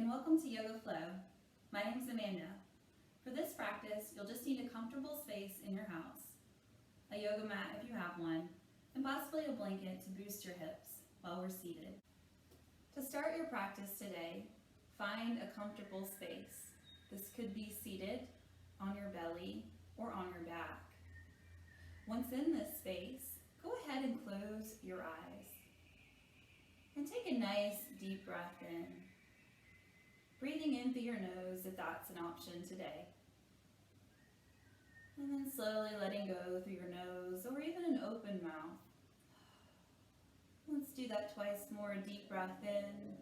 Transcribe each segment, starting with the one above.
and welcome to Yoga Flow. My name is Amanda. For this practice, you'll just need a comfortable space in your house, a yoga mat if you have one, and possibly a blanket to boost your hips while we're seated. To start your practice today, find a comfortable space. This could be seated, on your belly, or on your back. Once in this space, go ahead and close your eyes. And take a nice deep breath in. Breathing in through your nose if that's an option today. And then slowly letting go through your nose or even an open mouth. Let's do that twice more. Deep breath in.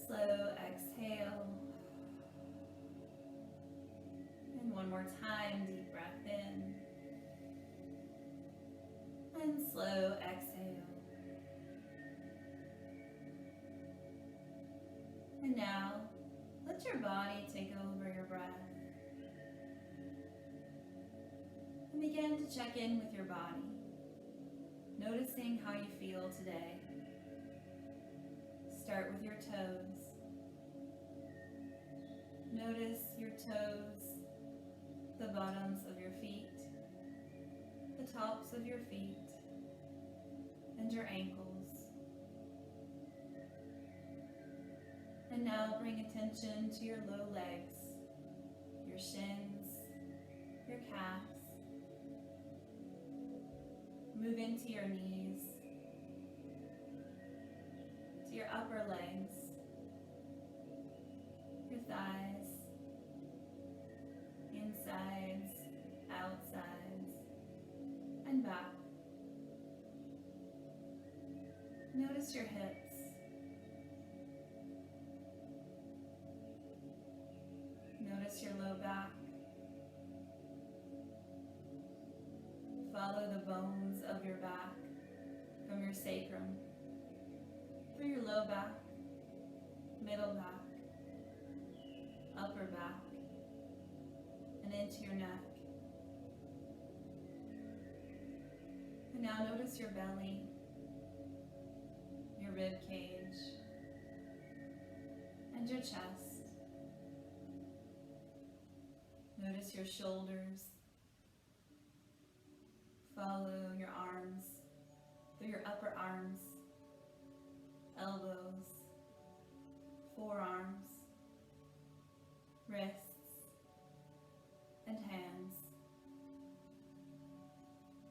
Slow exhale. And one more time, deep breath in. And slow exhale. And now, let your body take over your breath. And begin to check in with your body, noticing how you feel today. Start with your toes. Notice your toes, the bottoms of your feet, the tops of your feet, and your ankles. And now bring attention to your low legs, your shins, your calves. Move into your knees, to your upper legs, your thighs, insides, outsides, and back. Notice your hips. Notice your low back. Follow the bones of your back from your sacrum, through your low back, middle back, upper back, and into your neck. And now notice your belly, your rib cage, and your chest. Notice your shoulders. Follow your arms through your upper arms, elbows, forearms, wrists, and hands.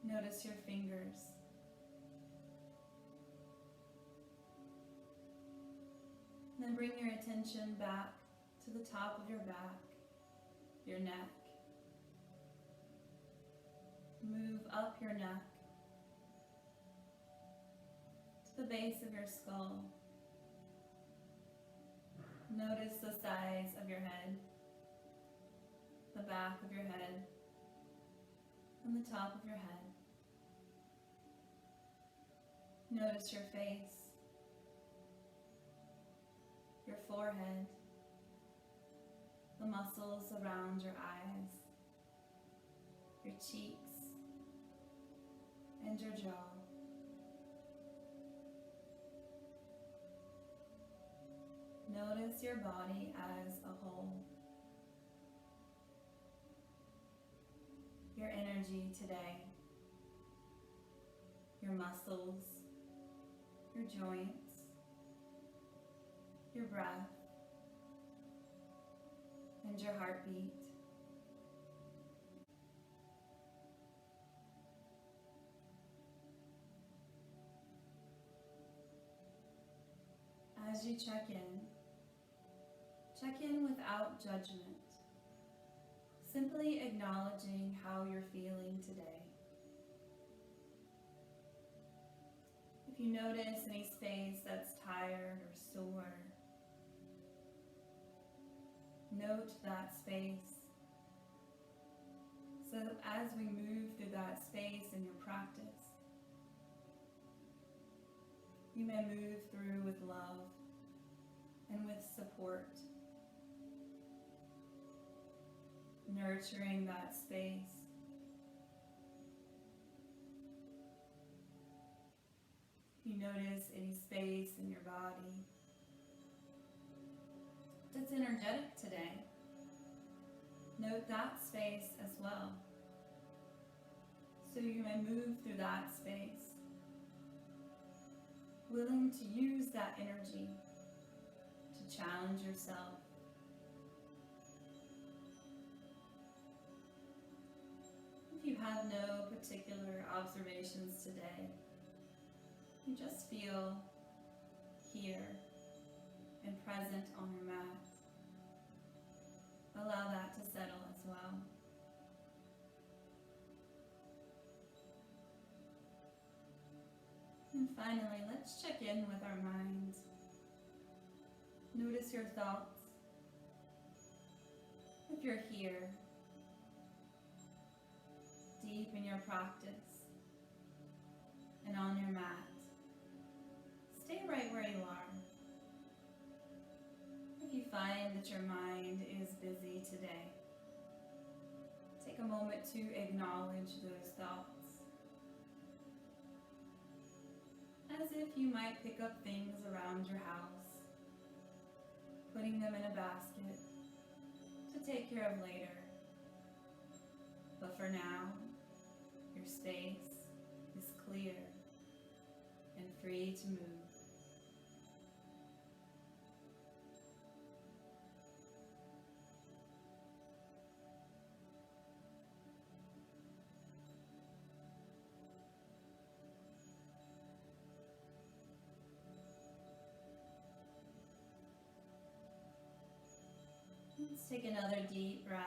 Notice your fingers. Then bring your attention back to the top of your back, your neck. Move up your neck to the base of your skull. Notice the sides of your head, the back of your head, and the top of your head. Notice your face, your forehead, the muscles around your eyes, your cheeks, and your jaw. Notice your body as a whole. Your energy today, your muscles, your joints, your breath, and your heartbeat. As you check in without judgment, simply acknowledging how you're feeling today. If you notice any space that's tired or sore, note that space. So as we move through that space in your practice, you may move through with love and with support, nurturing that space. You notice any space in your body that's energetic today. Note that space as well. So you may move through that space, willing to use that energy to challenge yourself. If you have no particular observations today, you just feel here and present on your mat. Allow that to settle as well. And finally, let's check in with our minds. Notice your thoughts. If you're here, deep in your practice and on your mat, stay right where you are. If you find that your mind is busy today, take a moment to acknowledge those thoughts. As if you might pick up things around your house, putting them in a basket to take care of later. But for now, your space is clear and free to move. Let's take another deep breath,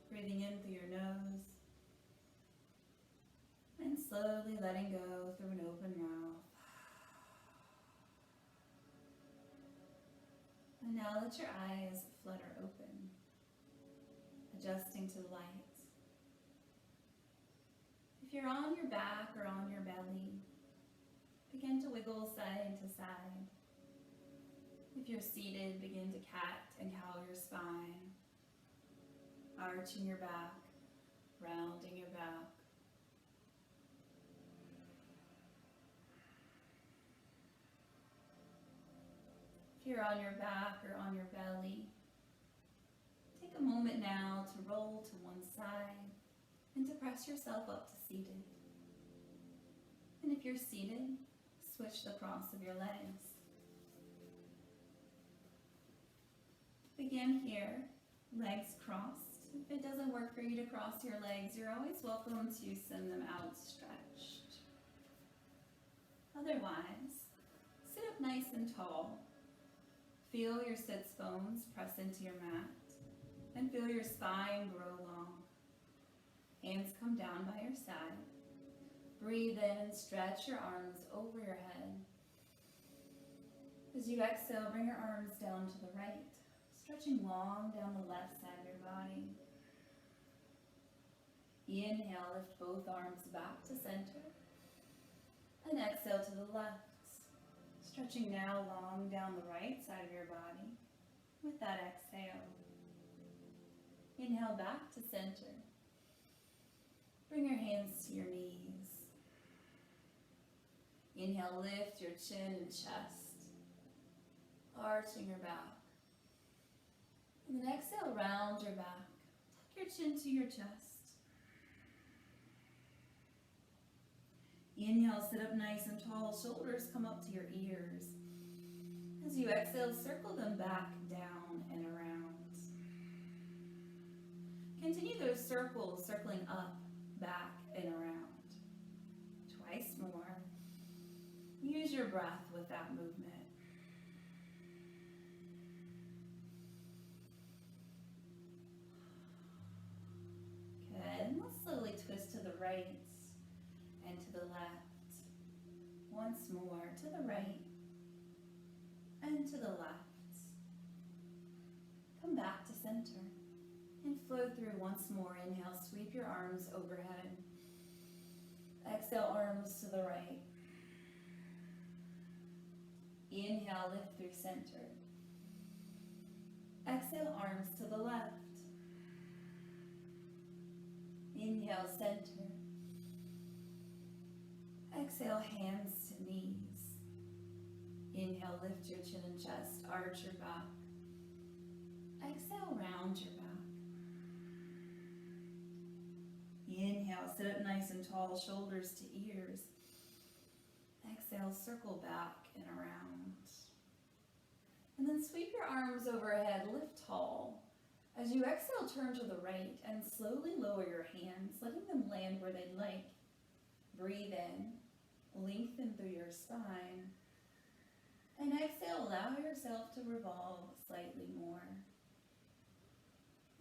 breathing in through your nose and slowly letting go through an open mouth. And now let your eyes flutter open, adjusting to the light. If you're on your back or on your belly, begin to wiggle side to side. If you're seated, begin to cat and cow your spine, arching your back, rounding your back. If you're on your back or on your belly, take a moment now to roll to one side and to press yourself up to seated. And if you're seated, switch the cross of your legs. Begin here, legs crossed. If it doesn't work for you to cross your legs, you're always welcome to send them outstretched. Otherwise, sit up nice and tall. Feel your sits bones press into your mat and feel your spine grow long. Hands come down by your side. Breathe in and stretch your arms over your head. As you exhale, bring your arms down to the right, stretching long down the left side of your body. Inhale, lift both arms back to center. And exhale to the left, stretching now long down the right side of your body. With that exhale, inhale back to center. Bring your hands to your knees. Inhale, lift your chin and chest, arching your back. And then exhale, round your back. Tuck your chin to your chest. Inhale, sit up nice and tall. Shoulders come up to your ears. As you exhale, circle them back, down, and around. Continue those circles, circling up, back, and around. Twice more. Use your breath with that movement. Good. Let's slowly twist to the right and to the left. Once more, to the right and to the left. Come back to center and flow through once more. Inhale, sweep your arms overhead. Exhale, arms to the right. Inhale, lift through center. Exhale, arms to the left. Inhale, center. Exhale, hands to knees. Inhale, lift your chin and chest, arch your back. Exhale, round your back. Inhale, sit up nice and tall, shoulders to ears. Exhale, circle back and around. And then sweep your arms overhead, lift tall. As you exhale, turn to the right and slowly lower your hands, letting them land where they'd like. Breathe in, lengthen through your spine. And exhale, allow yourself to revolve slightly more.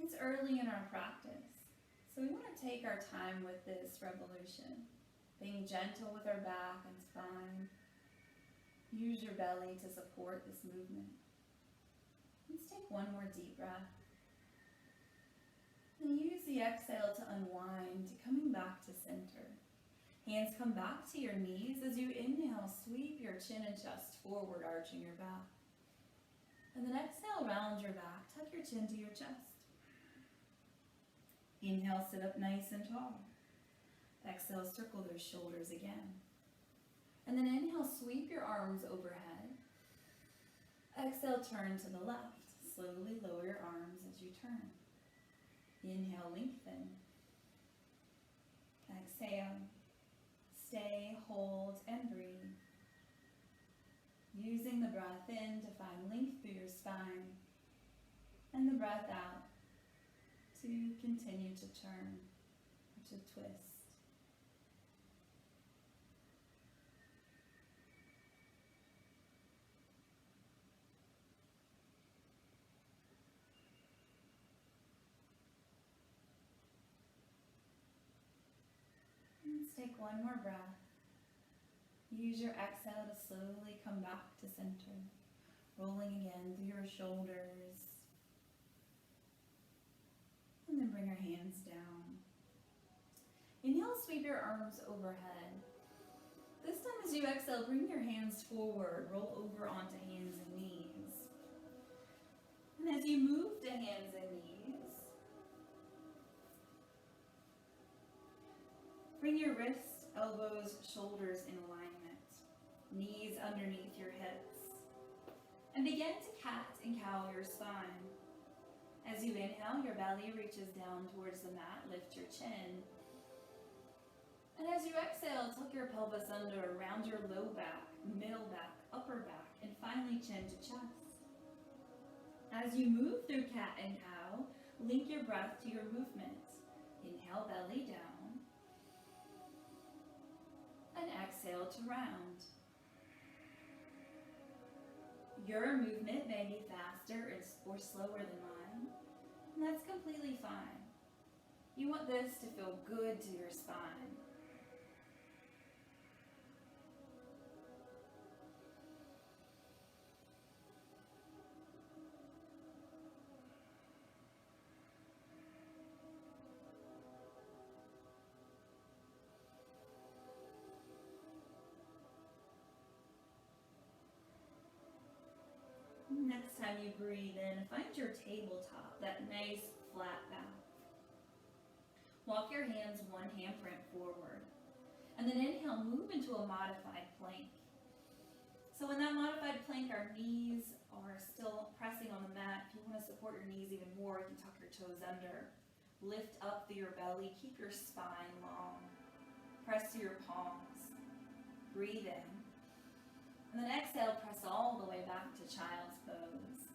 It's early in our practice, so we want to take our time with this revolution, being gentle with our back and spine. Use your belly to support this movement. Let's take one more deep breath. And use the exhale to unwind, coming back to center. Hands come back to your knees. As you inhale, sweep your chin and chest forward, arching your back. And then exhale, round your back, tuck your chin to your chest. Inhale, sit up nice and tall. Exhale, circle those shoulders again. And then inhale, sweep your arms overhead. Exhale, turn to the left. Slowly lower your arms as you turn. Inhale, lengthen. Exhale. Stay, hold, and breathe. Using the breath in to find length through your spine. And the breath out to continue to turn, to twist. Let's take one more breath. Use your exhale to slowly come back to center. Rolling again through your shoulders. And then bring your hands down. Inhale, sweep your arms overhead. This time as you exhale, bring your hands forward. Roll over onto hands and knees. And as you move to hands and knees, bring your wrists, elbows, shoulders in alignment. Knees underneath your hips. And begin to cat and cow your spine. As you inhale, your belly reaches down towards the mat. Lift your chin. And as you exhale, tuck your pelvis under, round your low back, middle back, upper back, and finally chin to chest. As you move through cat and cow, link your breath to your movement. Inhale, belly down. And exhale to round. Your movement may be faster or slower than mine, and that's completely fine. You want this to feel good to your spine. Next time you breathe in, find your tabletop, that nice flat back. Walk your hands one handprint forward. And then inhale, move into a modified plank. So in that modified plank, our knees are still pressing on the mat. If you want to support your knees even more, you can tuck your toes under. Lift up through your belly, keep your spine long. Press to your palms. Breathe in. And then exhale, press all the way back to child's pose.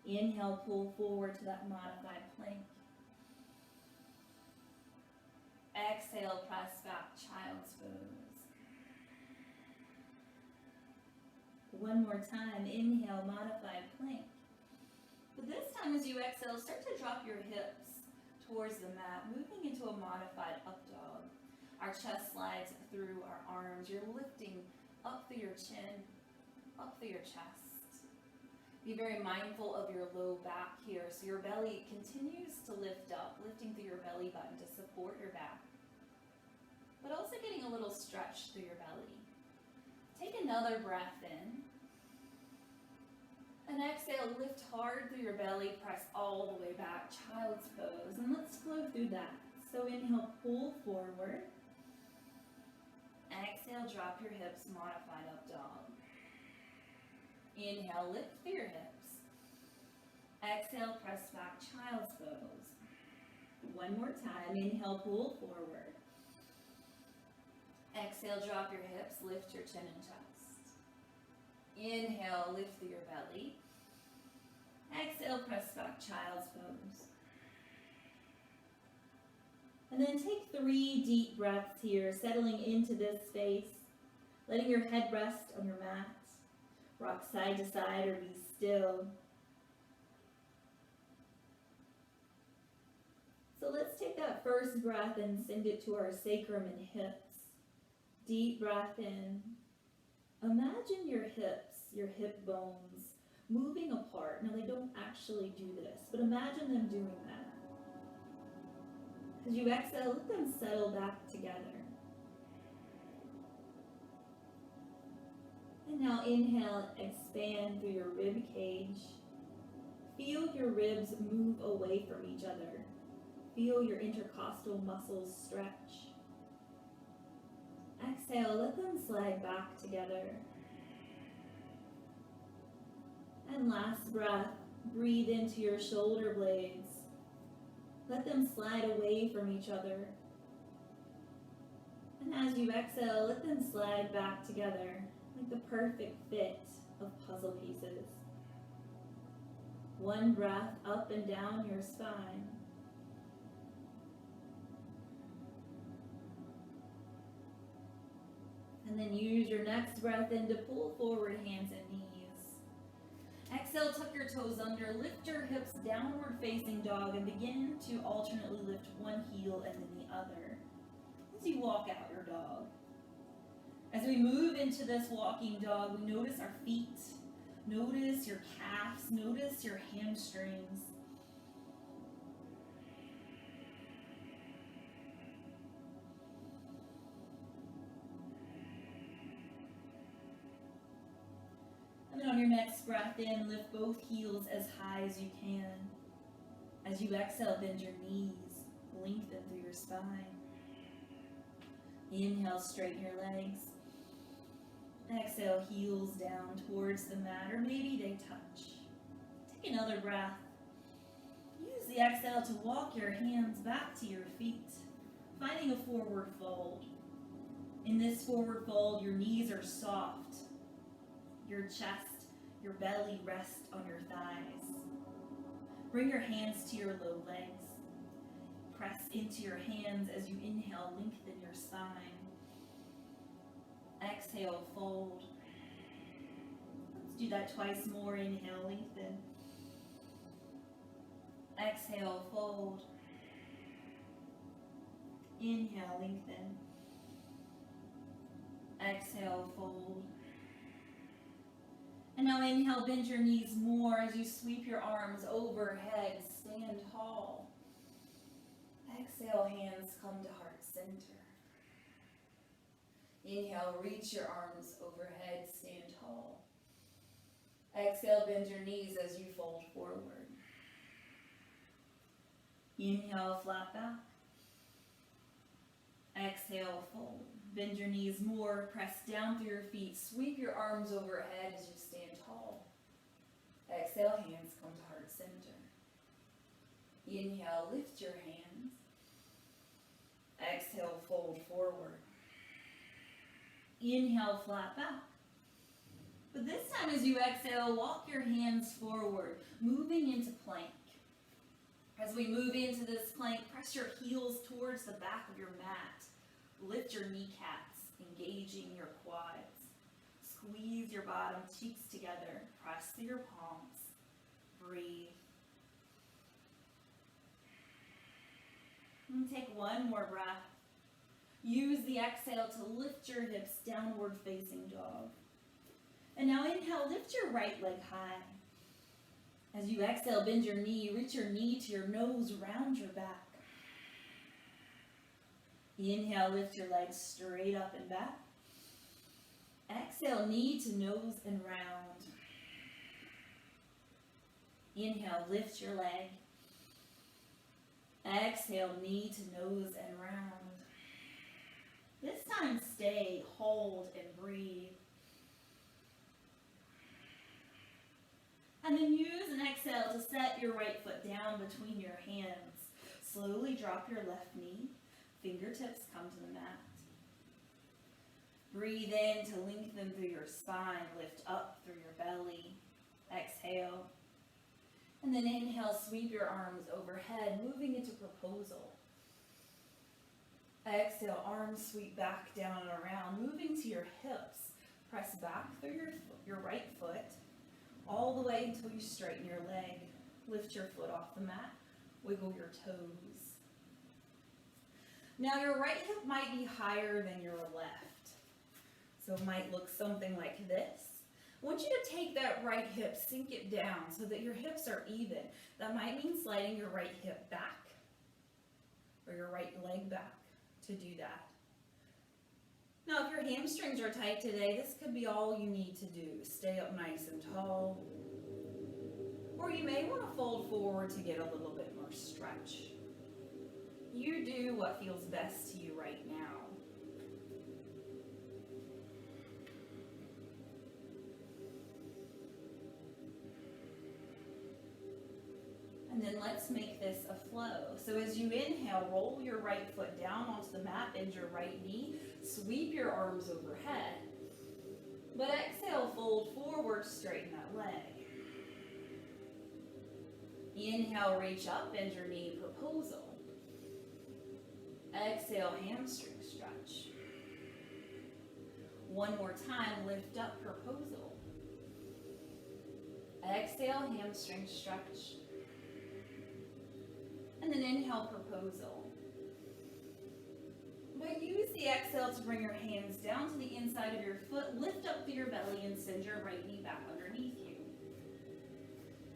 Inhale, pull forward to that modified plank. Exhale, press back, child's pose. One more time, inhale, modified plank. But this time as you exhale, start to drop your hips towards the mat, moving into a modified up dog. Our chest slides through our arms. You're lifting up through your chin, up through your chest. Be very mindful of your low back here, so your belly continues to lift up, lifting through your belly button to support your back, but also getting a little stretch through your belly. Take another breath in. And exhale, lift hard through your belly, press all the way back, child's pose. And let's flow through that. So inhale, pull forward. Exhale, drop your hips, modified up dog. Inhale, lift through your hips. Exhale, press back, child's pose. One more time. Inhale, pull forward. Exhale, drop your hips, lift your chin and chest. Inhale, lift through your belly. Exhale, press back, child's pose. And then take 3 deep breaths here, settling into this space, letting your head rest on your mat. Rock side to side or be still. So let's take that first breath and send it to our sacrum and hips. Deep breath in. Imagine your hips, your hip bones, moving apart. Now they don't actually do this, but imagine them doing that. As you exhale, let them settle back together. And now inhale, expand through your rib cage. Feel your ribs move away from each other. Feel your intercostal muscles stretch. Exhale, let them slide back together. And last breath, breathe into your shoulder blades. Let them slide away from each other. And as you exhale, let them slide back together like the perfect fit of puzzle pieces. One breath up and down your spine. And then use your next breath in to pull forward hands and knees. Exhale, tuck your toes under, lift your hips, downward facing dog, and begin to alternately lift one heel and then the other as you walk out your dog. As we move into this walking dog, we notice our feet, notice your calves, notice your hamstrings. And then on your next breath in, lift both heels as high as you can. As you exhale, bend your knees, lengthen through your spine. Inhale, straighten your legs. Exhale, heels down towards the mat, or maybe they touch. Take another breath. Use the exhale to walk your hands back to your feet, finding a forward fold. In this forward fold, your knees are soft. Your chest, your belly rest on your thighs. Bring your hands to your low legs. Press into your hands as you inhale, lengthen your spine. Exhale, fold. Let's do that twice more. Inhale, lengthen. Exhale, fold. Inhale, lengthen. Exhale, fold. And now inhale, bend your knees more as you sweep your arms overhead, stand tall. Exhale, hands come to heart center. Inhale, reach your arms overhead, stand tall. Exhale, bend your knees as you fold forward. Inhale, flat back. Exhale, fold. Bend your knees more, press down through your feet, sweep your arms overhead as you stand tall. Exhale, hands come to heart center. Inhale, lift your hands. Exhale, fold forward. Inhale, flat back. But this time as you exhale, walk your hands forward, moving into plank. As we move into this plank, press your heels towards the back of your mat. Lift your kneecaps, engaging your quads. Squeeze your bottom cheeks together. Press through your palms. Breathe. And take one more breath. Use the exhale to lift your hips, downward facing dog. And now inhale, lift your right leg high. As you exhale, bend your knee, reach your knee to your nose, round your back. Inhale, lift your legs straight up and back. Exhale, knee to nose and round. Inhale, lift your leg. Exhale, knee to nose and round. This time stay, hold, and breathe. And then use an exhale to set your right foot down between your hands. Slowly drop your left knee. Fingertips come to the mat. Breathe in to lengthen through your spine. Lift up through your belly. Exhale. And then inhale, sweep your arms overhead, moving into proposal. Exhale, arms sweep back down and around, moving to your hips. Press back through your right foot, all the way until you straighten your leg. Lift your foot off the mat, wiggle your toes. Now your right hip might be higher than your left, so it might look something like this. I want you to take that right hip, sink it down so that your hips are even. That might mean sliding your right hip back or your right leg back to do that. Now, if your hamstrings are tight today, this could be all you need to do. Stay up nice and tall. Or you may want to fold forward to get a little bit more stretch. You do what feels best to you right now. And then let's make this a flow. So as you inhale, roll your right foot down onto the mat, bend your right knee, sweep your arms overhead. But exhale, fold forward, straighten that leg. Inhale, reach up, bend your knee, proposal. Exhale, hamstring stretch. One more time, lift up, proposal. Exhale, hamstring stretch. And then inhale, proposal. But use the exhale to bring your hands down to the inside of your foot, lift up through your belly and send your right knee back underneath you.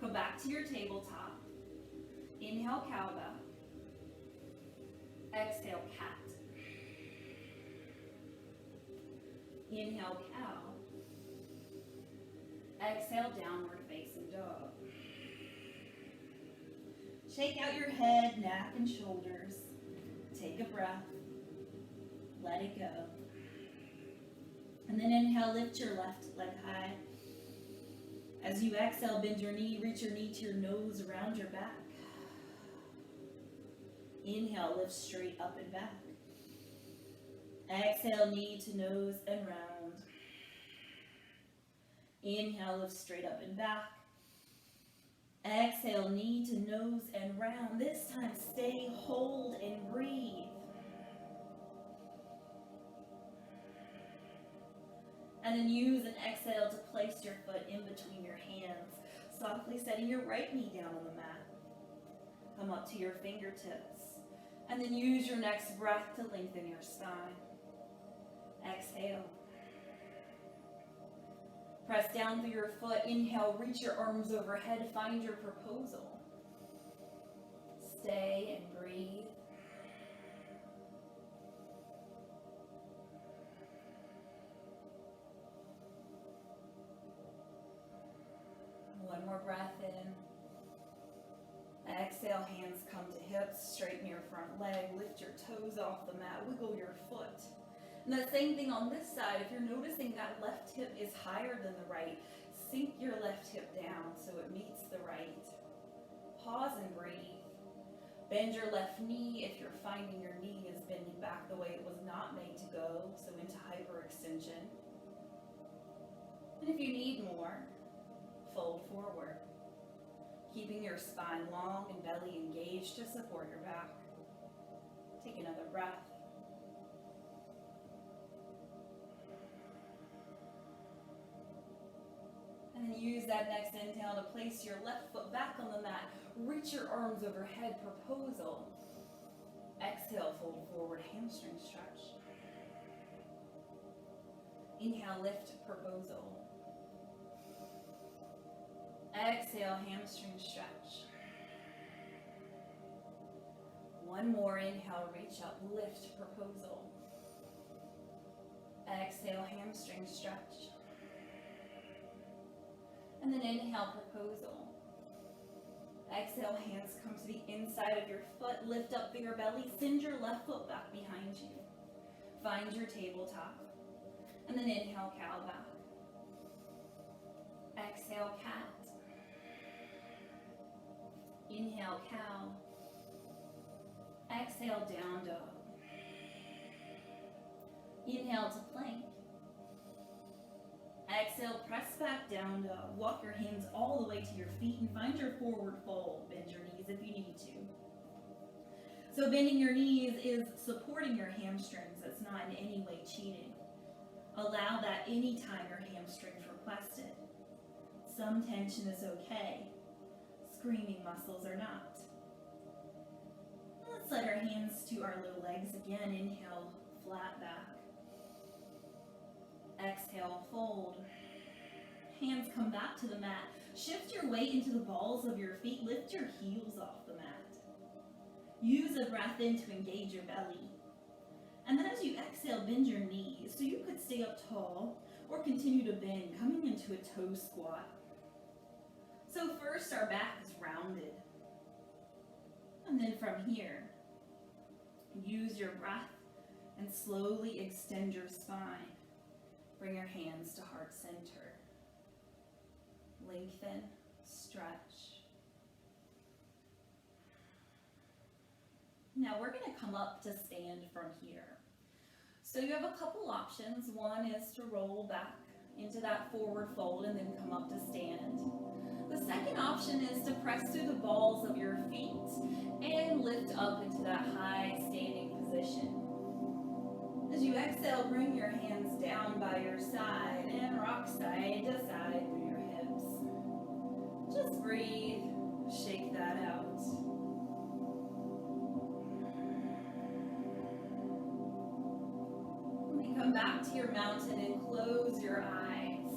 Come back to your tabletop. Inhale, cowbell. Exhale, cat. Inhale, cow. Exhale, downward facing dog. Shake out your head, neck, and shoulders. Take a breath. Let it go. And then inhale, lift your left leg high. As you exhale, bend your knee, reach your knee to your nose around your back. Inhale, lift straight up and back. Exhale, knee to nose and round. Inhale, lift straight up and back. Exhale, knee to nose and round. This time, stay, hold, and breathe. And then use an exhale to place your foot in between your hands, softly setting your right knee down on the mat. Come up to your fingertips. And then use your next breath to lengthen your spine. Exhale. Press down through your foot. Inhale, reach your arms overhead. Find your proposal. Stay and breathe. One more breath in. Exhale, hands come to hips. Straighten your front leg. Lift your toes off the mat. Wiggle your foot. And the same thing on this side. If you're noticing that left hip is higher than the right, sink your left hip down so it meets the right. Pause and breathe. Bend your left knee if you're finding your knee is bending back the way it was not made to go, so into hyperextension. And if you need more, fold forward, keeping your spine long and belly engaged to support your back. Take another breath. And then use that next inhale to place your left foot back on the mat. Reach your arms overhead, proposal. Exhale, fold forward, hamstring stretch. Inhale, lift, proposal. Exhale, hamstring stretch. One more, inhale, reach up, lift, proposal. Exhale, hamstring stretch. And then inhale, proposal. Exhale, hands come to the inside of your foot. Lift up through your belly. Send your left foot back behind you. Find your tabletop. And then inhale, cow back. Exhale, cat. Inhale, cow. Exhale, down dog. Inhale to plank. Exhale, press back, down dog. Walk your hands all the way to your feet and find your forward fold. Bend your knees if you need to. So bending your knees is supporting your hamstrings. It's not in any way cheating. Allow that anytime your hamstrings request it. Some tension is okay. Screaming muscles are not. Let's let our hands to our low legs again. Inhale, flat back. Exhale, fold. Hands come back to the mat. Shift your weight into the balls of your feet. Lift your heels off the mat. Use a breath in to engage your belly. And then as you exhale, bend your knees. So you could stay up tall or continue to bend, coming into a toe squat. So first, our back is rounded. And then from here, use your breath and slowly extend your spine. Bring your hands to heart center. Lengthen, stretch. Now we're going to come up to stand from here. So you have a couple options. One is to roll back into that forward fold and then come up to stand. The second option is to press through the balls of your feet and lift up into that high standing position. As you exhale, bring your hands down by your side and rock side to side through your hips. Just breathe, shake that out. When you come back to your mountain and close your eyes,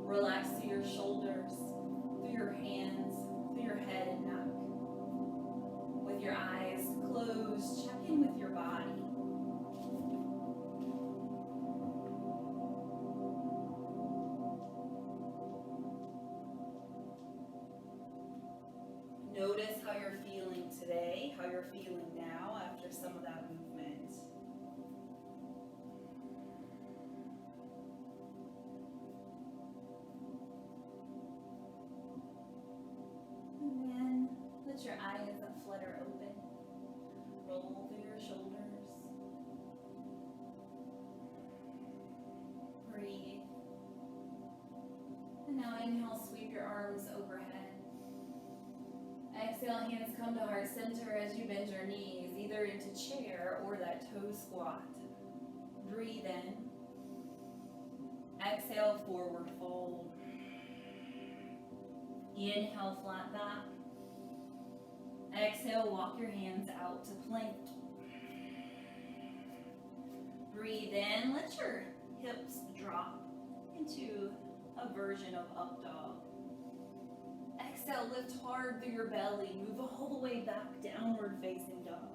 relax through your shoulders, through your hands, through your head and neck. With your eyes closed, check in with your body. Notice how you're feeling today, how you're feeling now after some of that movement. And then let your eyes flutter open. Roll through your shoulders. Breathe. And now inhale, sweep your arms overhead. Exhale, hands come to heart center as you bend your knees, either into chair or that toe squat. Breathe in. Exhale, forward fold. Inhale, flat back. Exhale, walk your hands out to plank. Breathe in, let your hips drop into a version of up dog. Exhale, lift hard through your belly. Move all the way back, downward facing dog.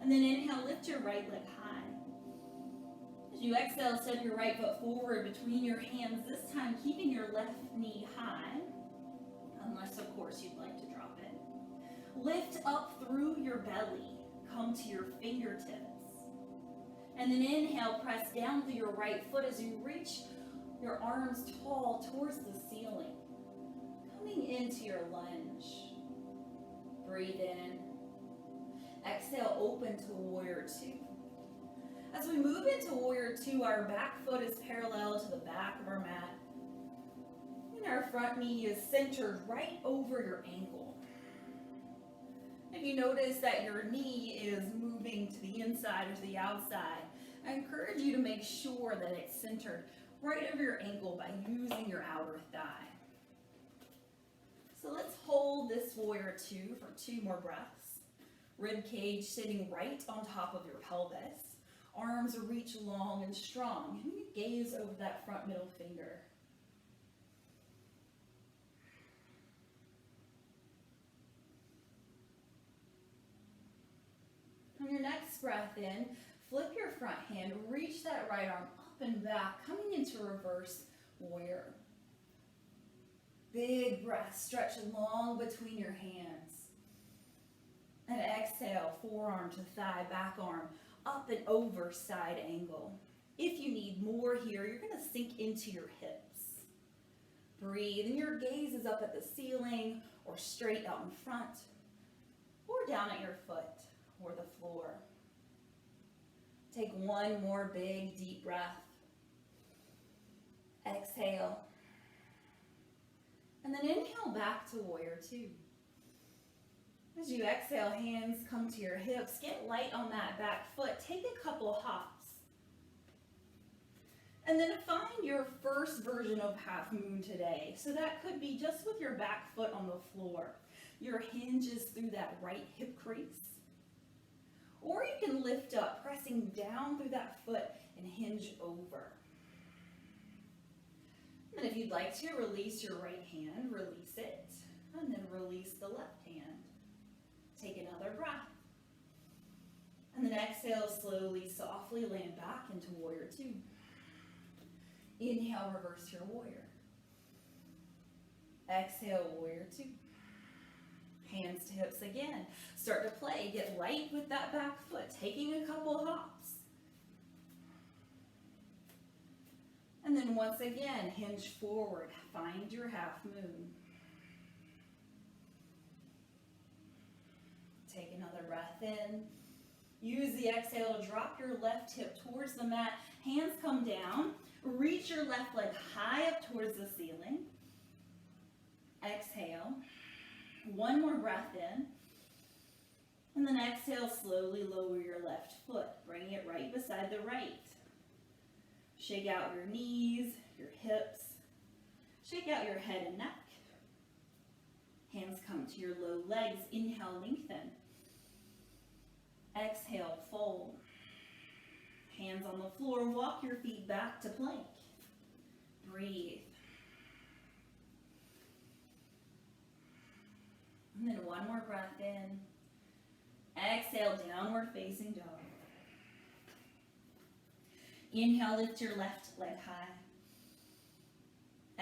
And then inhale, lift your right leg high. As you exhale, step your right foot forward between your hands, this time keeping your left knee high, unless of course you'd like to drop it. Lift up through your belly, come to your fingertips. And then inhale, press down through your right foot as you reach your arms tall towards the ceiling. Coming into your lunge. Breathe in. Exhale, open to warrior two. As we move into warrior two, our back foot is parallel to the back of our mat. And our front knee is centered right over your ankle. If you notice that your knee is moving to the inside or to the outside, I encourage you to make sure that it's centered right over your ankle by using your outer thigh. So let's hold this warrior two for 2 more breaths. Rib cage sitting right on top of your pelvis. Arms reach long and strong. And you gaze over that front middle finger. On your next breath in, flip your front hand, reach that right arm up and back, coming into reverse warrior. Big breath, stretch long between your hands. And exhale, forearm to thigh, back arm, up and over, side angle. If you need more here, you're going to sink into your hips. Breathe, and your gaze is up at the ceiling or straight out in front or down at your foot or the floor. Take one more big, deep breath. Exhale. And then inhale back to warrior two. As you exhale, hands come to your hips. Get light on that back foot. Take a couple hops. And then find your first version of half moon today. So that could be just with your back foot on the floor. Your hinge is through that right hip crease. Or you can lift up, pressing down through that foot and hinge over. And if you'd like to, release your right hand, release it, and then release the left hand. Take another breath. And then exhale, slowly, softly land back into warrior two. Inhale, reverse your warrior. Exhale, warrior two. Hands to hips again. Start to play. Get light with that back foot, taking a couple hops. And then once again, hinge forward. Find your half moon. Take another breath in. Use the exhale to drop your left hip towards the mat. Hands come down. Reach your left leg high up towards the ceiling. Exhale. One more breath in. And then exhale, slowly lower your left foot. Bring it right beside the right. Shake out your knees, your hips. Shake out your head and neck. Hands come to your low legs. Inhale, lengthen. Exhale, fold. Hands on the floor. Walk your feet back to plank. Breathe. And then one more breath in. Exhale, downward facing dog. Inhale, lift your left leg high.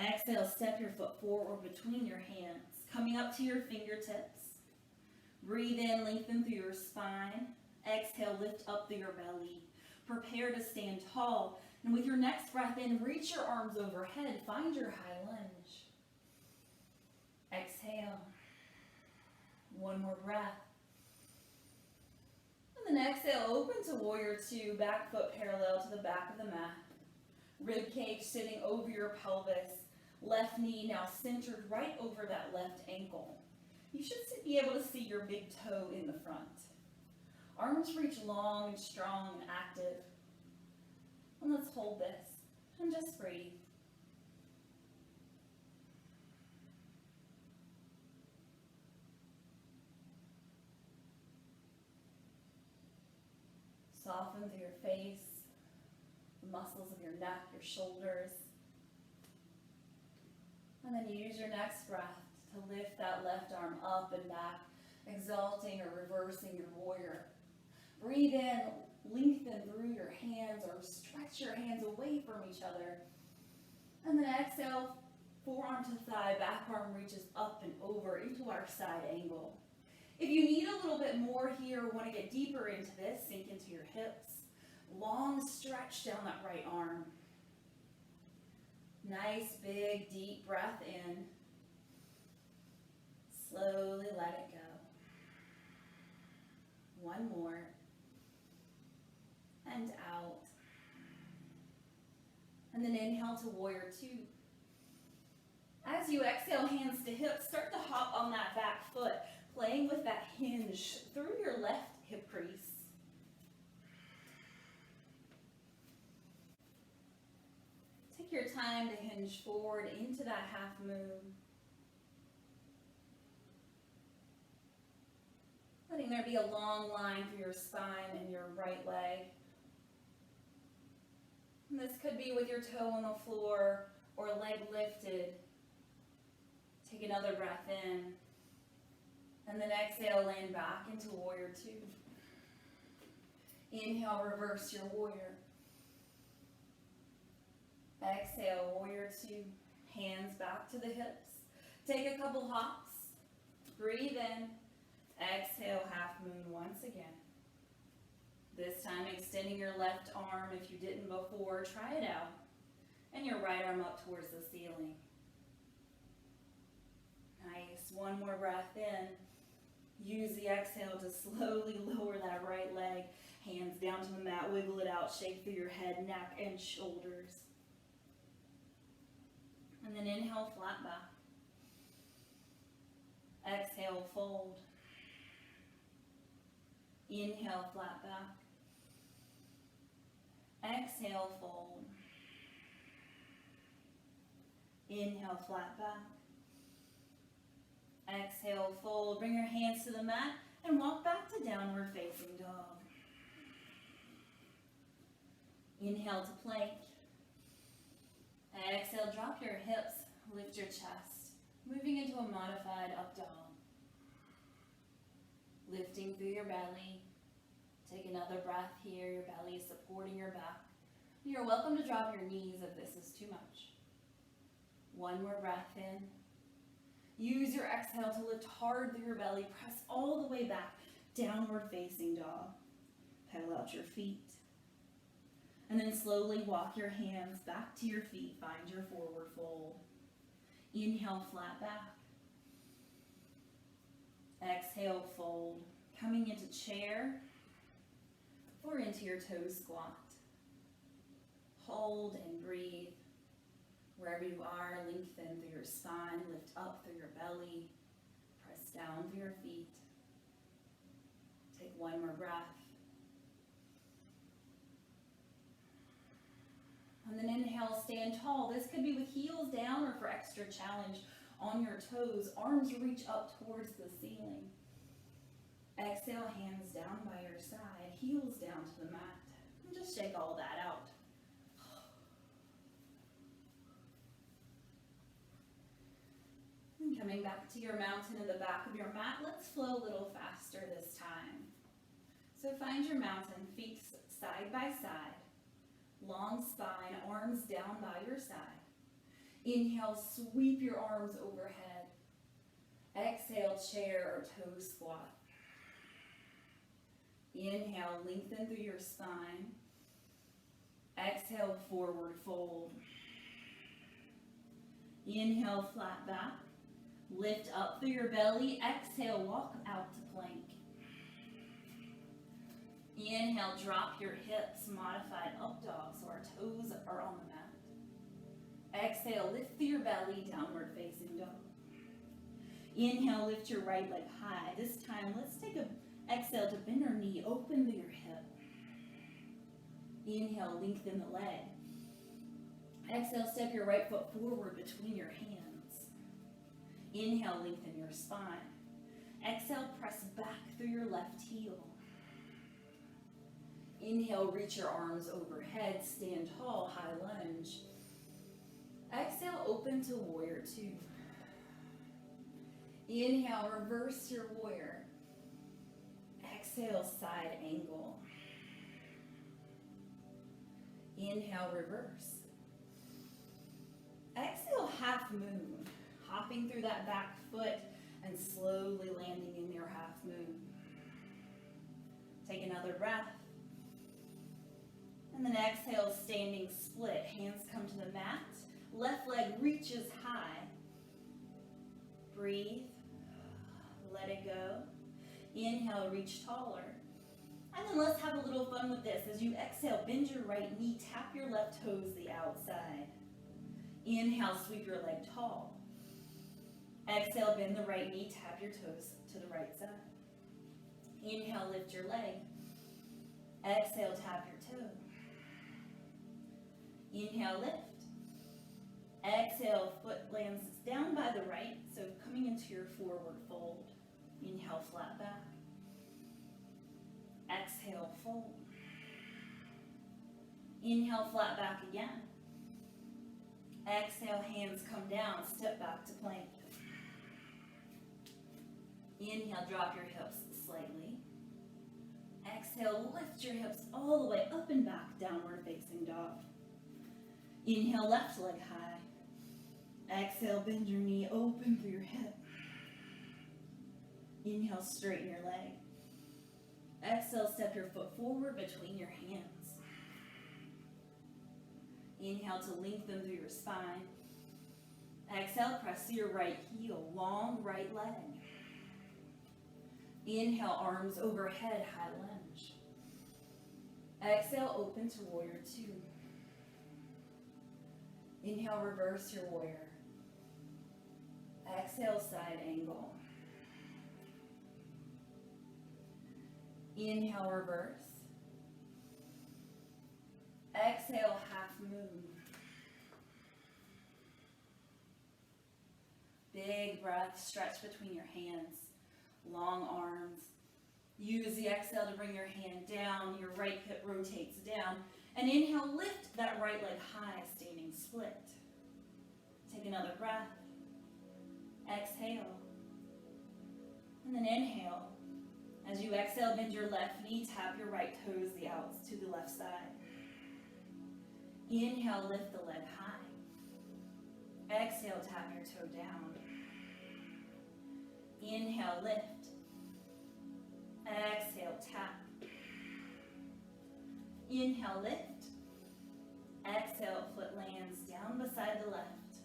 Exhale, step your foot forward between your hands, coming up to your fingertips. Breathe in, lengthen through your spine. Exhale, lift up through your belly. Prepare to stand tall. And with your next breath in, reach your arms overhead. Find your high lunge. Exhale. One more breath. And then exhale, open to warrior two, back foot parallel to the back of the mat. Rib cage sitting over your pelvis. Left knee now centered right over that left ankle. You should be able to see your big toe in the front. Arms reach long and strong and active. And let's hold this and just breathe. Soften through your face, the muscles of your neck, your shoulders. And then use your next breath to lift that left arm up and back, exalting or reversing your warrior. Breathe in, lengthen through your hands or stretch your hands away from each other. And then exhale, forearm to thigh, back arm reaches up and over into our side angle. If you need a little bit more here, or want to get deeper into this, sink into your hips. Long stretch down that right arm. Nice, big, deep breath in. Slowly let it go. One more. And out. And then inhale to warrior two. As you exhale, hands to hips, start to hop on that back foot, playing with that hinge through your left hip crease. Take your time to hinge forward into that half moon. Letting there be a long line through your spine and your right leg. And this could be with your toe on the floor or leg lifted. Take another breath in. And then exhale, land back into warrior two. Inhale, reverse your warrior. Exhale, warrior two. Hands back to the hips. Take a couple hops. Breathe in. Exhale, half moon once again. This time extending your left arm if you didn't before. Try it out. And your right arm up towards the ceiling. Nice. One more breath in. Use the exhale to slowly lower that right leg. Hands down to the mat. Wiggle it out. Shake through your head, neck, and shoulders. And then inhale, flat back. Exhale, fold. Inhale, flat back. Exhale, fold. Inhale, flat back. Exhale, fold. Bring your hands to the mat and walk back to downward facing dog. Inhale to plank. Exhale, drop your hips, lift your chest. Moving into a modified up dog. Lifting through your belly. Take another breath here. Your belly is supporting your back. You're welcome to drop your knees if this is too much. One more breath in. Use your exhale to lift hard through your belly. Press all the way back. Downward facing dog. Pedal out your feet. And then slowly walk your hands back to your feet. Find your forward fold. Inhale, flat back. Exhale, fold. Coming into chair or into your toe squat. Hold and breathe. Wherever you are, lengthen through your spine, lift up through your belly, press down through your feet. Take one more breath. And then inhale, stand tall. This could be with heels down or for extra challenge on your toes. Arms reach up towards the ceiling. Exhale, hands down by your side, heels down to the mat. And just shake all that out. And coming back to your mountain in the back of your mat, let's flow a little faster this time. So find your mountain, feet side by side. Long spine, arms down by your side. Inhale, sweep your arms overhead. Exhale, chair or toe squat. Inhale, lengthen through your spine. Exhale, forward fold. Inhale, flat back. Lift up through your belly. Exhale, walk out to plank. Inhale, drop your hips, modified up dog, so our toes are on the mat. Exhale, lift through your belly, downward facing dog. Inhale, lift your right leg high. This time, let's take an exhale to bend your knee, open through your hip. Inhale, lengthen the leg. Exhale, step your right foot forward between your hands. Inhale, lengthen your spine. Exhale, press back through your left heel. Inhale, reach your arms overhead, stand tall, high lunge. Exhale, open to warrior two. Inhale, reverse your warrior. Exhale, side angle. Inhale, reverse. Exhale, half moon. Hopping through that back foot and slowly landing in your half moon. Take another breath. And then exhale, standing split. Hands come to the mat. Left leg reaches high. Breathe. Let it go. Inhale, reach taller. And then let's have a little fun with this. As you exhale, bend your right knee, tap your left toes the outside. Inhale, sweep your leg tall. Exhale, bend the right knee, tap your toes to the right side. Inhale, lift your leg. Exhale, tap your toe. Inhale, lift. Exhale, foot lands down by the right, so coming into your forward fold. Inhale, flat back. Exhale, fold. Inhale, flat back again. Exhale, hands come down, step back to plank. Inhale, drop your hips slightly. Exhale, lift your hips all the way up and back, downward facing dog. Inhale, left leg high. Exhale, bend your knee, open through your hip. Inhale, straighten your leg. Exhale, step your foot forward between your hands. Inhale to lengthen through your spine. Exhale, press to your right heel, long right leg. Inhale, arms overhead, high lunge. Exhale, open to warrior two. Inhale, reverse your warrior. Exhale, side angle. Inhale, reverse. Exhale, half moon. Big breath, stretch between your hands, long arms. Use the exhale to bring your hand down, your right hip rotates down. And inhale, lift that right leg high, standing split. Take another breath. Exhale. And then inhale. As you exhale, bend your left knee, tap your right toes, the outs to the left side. Inhale, lift the leg high. Exhale, tap your toe down. Inhale, lift. Exhale, tap. Inhale, lift. Exhale, foot lands down beside the left.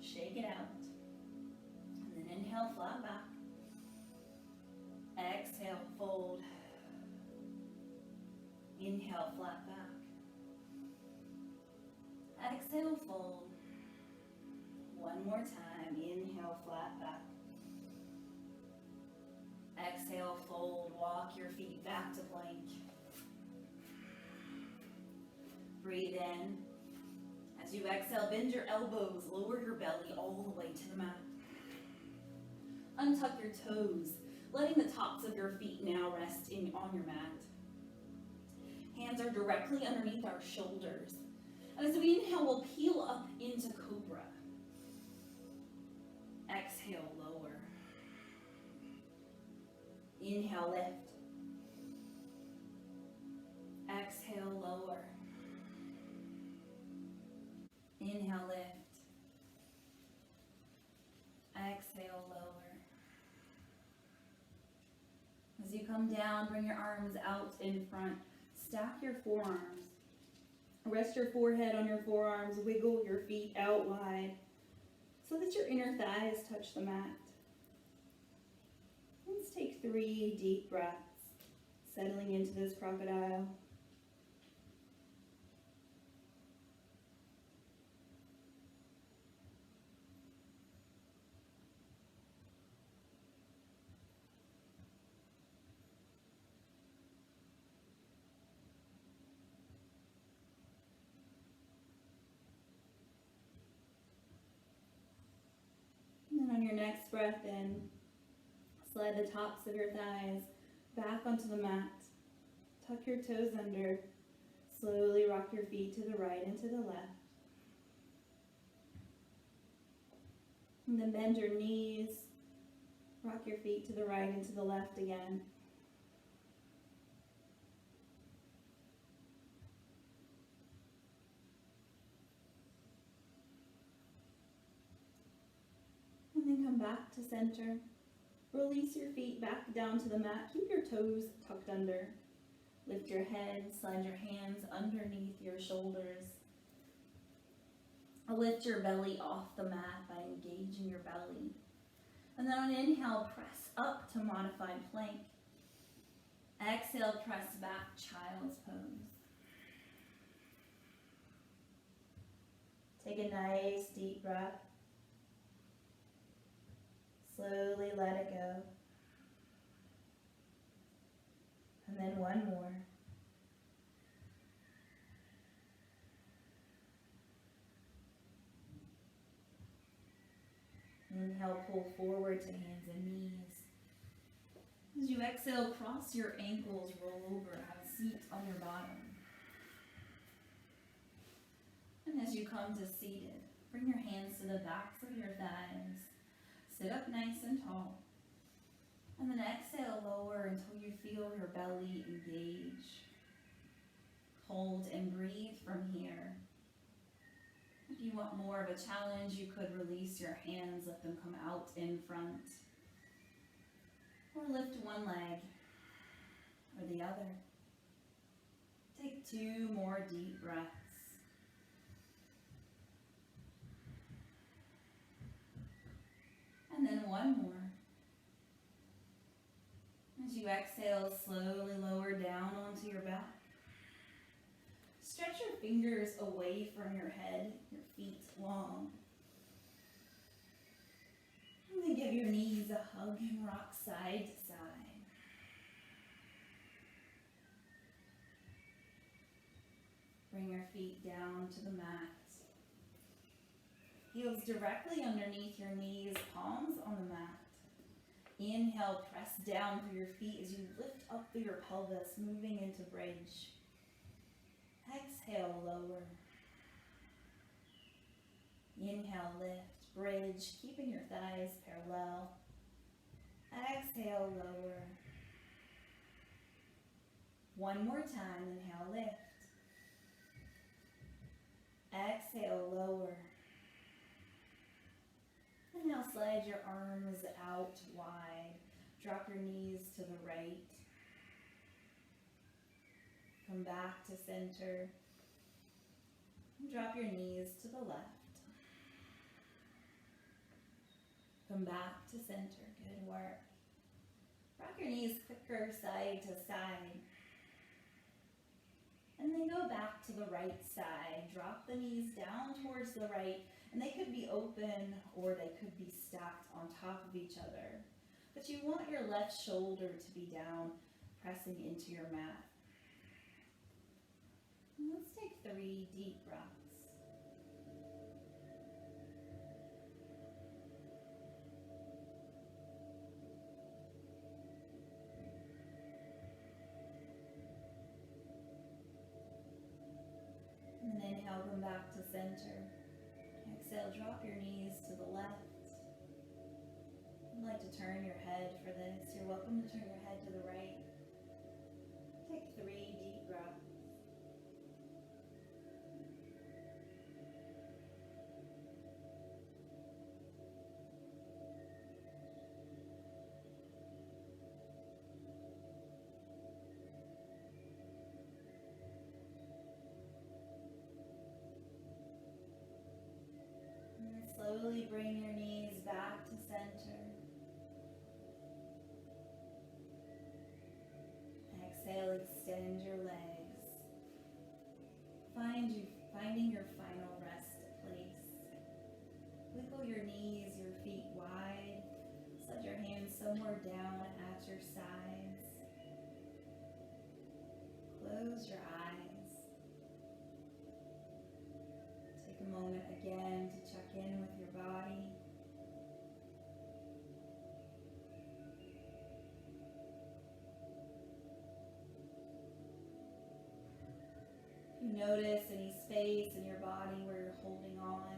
Shake it out. And then inhale, flat back. Exhale, fold. Inhale, flat back. Exhale, fold. One more time. Inhale, flat back. Exhale, fold. Walk your feet back to plank. Breathe in. As you exhale, bend your elbows, lower your belly all the way to the mat. Untuck your toes, letting the tops of your feet now rest on your mat. Hands are directly underneath our shoulders. And as we inhale, we'll peel up into cobra. Exhale, lower. Inhale, lift. Exhale, lower. Inhale, lift. Exhale, lower. As you come down, bring your arms out in front. Stack your forearms. Rest your forehead on your forearms. Wiggle your feet out wide so that your inner thighs touch the mat. Let's take 3 deep breaths, settling into this crocodile. And then on your next breath in, slide the tops of your thighs back onto the mat. Tuck your toes under. Slowly rock your feet to the right and to the left. And then bend your knees. Rock your feet to the right and to the left again. And then come back to center. Release your feet back down to the mat. Keep your toes tucked under. Lift your head, slide your hands underneath your shoulders. Lift your belly off the mat by engaging your belly. And then on inhale, press up to modified plank. Exhale, press back, child's pose. Take a nice deep breath. Slowly let it go. And then one more. Inhale, pull forward to hands and knees. As you exhale, cross your ankles, roll over, have a seat on your bottom. And as you come to seated, bring your hands to the backs of your thighs. Sit up nice and tall. And then exhale, lower until you feel your belly engage. Hold and breathe from here. If you want more of a challenge, you could release your hands, let them come out in front. Or lift one leg or the other. Take 2 more deep breaths. And then one more. As you exhale, slowly lower down onto your back. Stretch your fingers away from your head, your feet long. And then give your knees a hug and rock side to side. Bring your feet down to the mat. Heels directly underneath your knees, palms on the mat. Inhale, press down through your feet as you lift up through your pelvis, moving into bridge. Exhale, lower. Inhale, lift, bridge, keeping your thighs parallel. Exhale, lower. One more time, inhale, lift. Exhale, lower. And now slide your arms out wide. Drop your knees to the right. Come back to center. And drop your knees to the left. Come back to center. Good work. Rock your knees quicker side to side. And then go back to the right side. Drop the knees down towards the right. And they could be open or they could be stacked on top of each other. But you want your left shoulder to be down, pressing into your mat. And let's take 3 deep breaths. And then inhale, come back to center. Exhale, drop your knees to the left. I'd like to turn your head for this. You're welcome to turn your head to the right. Take 3 deep breaths. And then slowly bring your knees back to center. Exhale, extend your legs. Finding your final rest place. Wiggle your knees, your feet wide. Slide your hands somewhere down at your sides. Close your eyes. Take a moment again to check in with your body. If you notice any space in your body where you're holding on,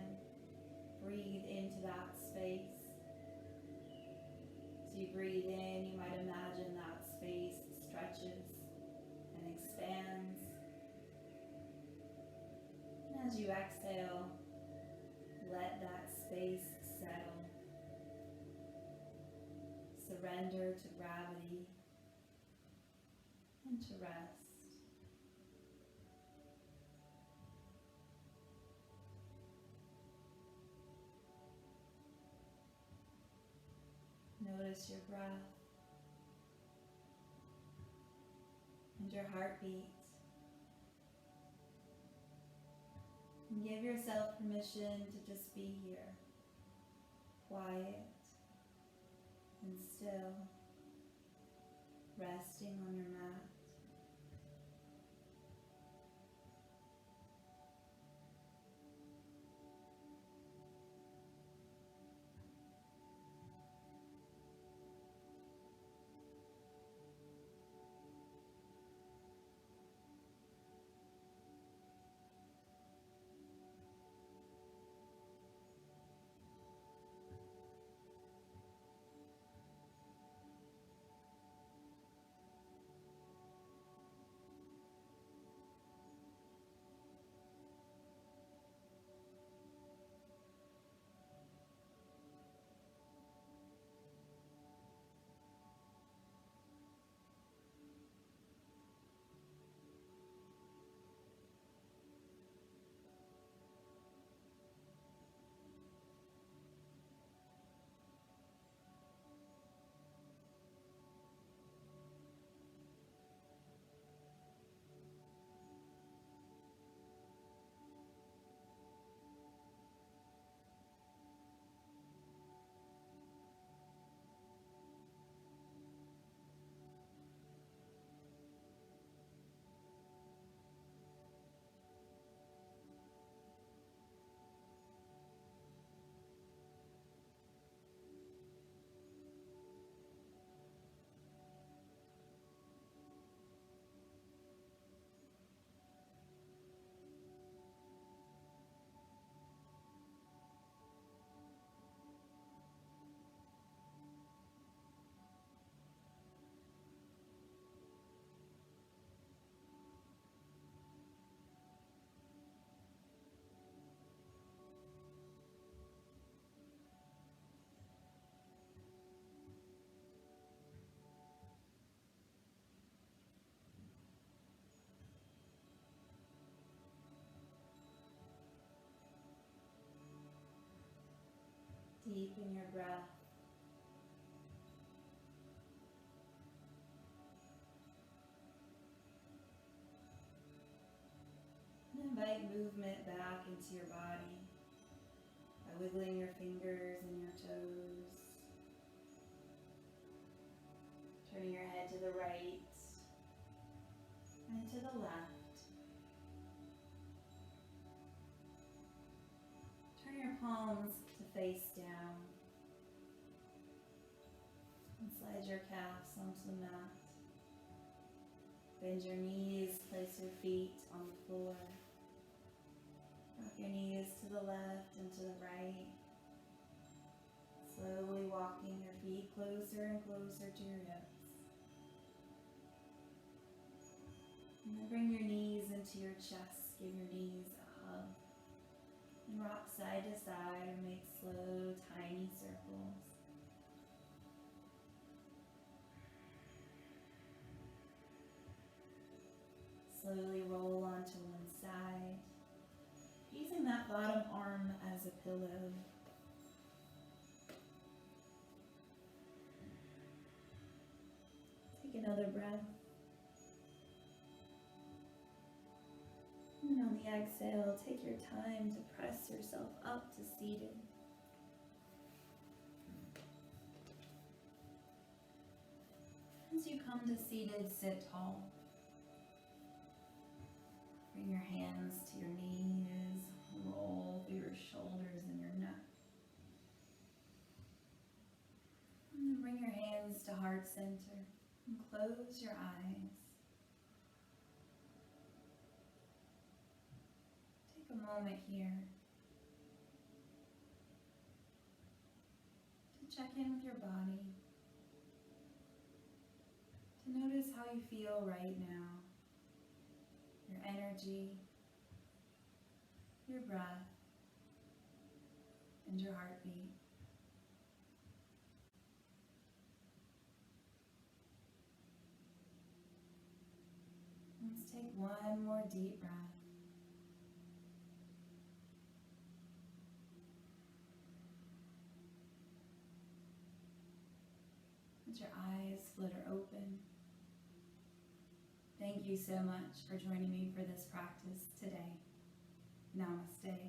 breathe into that space. As you breathe in, you might imagine that space stretches and expands. And as you exhale, let that space settle. Surrender to gravity and to rest. Notice your breath and your heartbeat. And give yourself permission to just be here, quiet and still, resting on your mat. Deepen your breath. And invite movement back into your body by wiggling your fingers and your toes. Turning your head to the right and to the left. Turn your palms to face down. And slide your calves onto the mat. Bend your knees, place your feet on the floor. Rock your knees to the left and to the right. Slowly walking your feet closer and closer to your hips. And then bring your knees into your chest. Give your knees a hug. And rock side to side or make slow, tiny circles. Slowly roll onto one side, using that bottom arm as a pillow. Take another breath. And on the exhale, take your time to press yourself up to seated. As you come to seated, sit tall. Bring your hands to your knees, roll through your shoulders and your neck. And then bring your hands to heart center and close your eyes. Take a moment here to check in with your body, to notice how you feel right now. Your energy, your breath, and your heartbeat. Let's take one more deep breath. Let your eyes flitter open. Thank you so much for joining me for this practice today. Namaste.